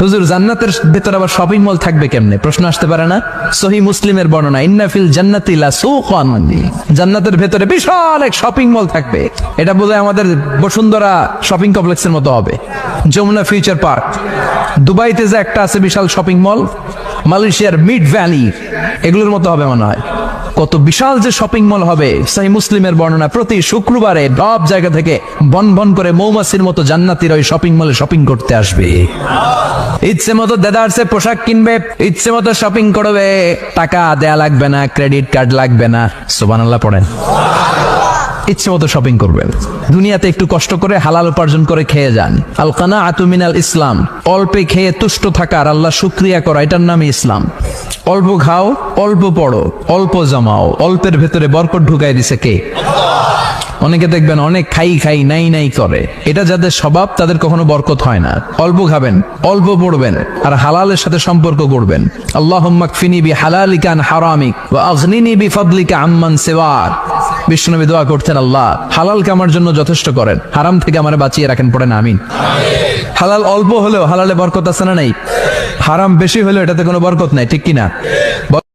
হুজুর জান্নাতের ভেতর আবার শপিং মল থাকবে কেমনে? প্রশ্ন আসতে পারে না? সহিহ মুসলিমের বর্ণনা, ইন্না ফিল জান্নাতি লা সুকান, জান্নাতের ভেতরে বিশাল এক শপিং মল থাকবে। এটা বোধহয় আমাদের বসুন্ধরা শপিং কমপ্লেক্সের মতো হবে, যমুনা ফিউচার পার্ক। দুবাইতে যে একটা আছে বিশাল শপিং মল, মালয়েশিয়ার মিড ভ্যালি, এগুলোর মতো হবে মনে হয়। কত বিশাল যে শপিং মল হবে। সহিহ মুসলিমের বর্ণনা, প্রতি শুক্রবারে সব জায়গা থেকে বন বন করে মৌমাছির মতো জান্নাতীরা ওই শপিং মলে শপিং করতে আসবে। ইচ্ছে মতো দেদারসে পোশাক কিনবে, ইচ্ছে মতো শপিং করবে, টাকা দেয়া লাগবে না, ক্রেডিট কার্ড লাগবে না। সুবহানাল্লাহ পড়েন। ইচ্ছে মতো শপিং করবেন। দুনিয়াতে একটু কষ্ট করে হালাল উপার্জন করে খেয়ে যান। আল কানাআতু মিনাল ইসলাম, অল্পে খেয়ে তুষ্ট থাকা আর আল্লাহ শুকরিয়া করা, এটার নামই ইসলাম। অল্প খাও, অল্প পড়ো, অল্প জমাও, অল্পের ভেতরে বরকত ঢুকাই দিছে কে? অনেকে দেখবেন অনেক খাই খাই নাই নাই করে, এটা যাদের স্বভাব তাদের কখনো বরকত হয় না। অল্প খাবেন, অল্প পড়বেন, আর হালালের সাথে সম্পর্ক করবেন। আল্লাহুম্মা কফিনি বিহালালিকা আন হারামিক ওয়া আগনিনি বিফাদলিকা আম্মান সিওয়াক। বিষ্ণুনবী দোয়া করতেন, আল্লাহ হালালকে আমার জন্য যথেষ্ট করেন, হারাম থেকে আমারে বাঁচিয়ে রাখেন। পড়েন আমিন। হালাল অল্প হলেও হালালে বরকত আছে না নাই? হারাম বেশি হলেও এটাতে কোনো বরকত নাই, ঠিক কিনা?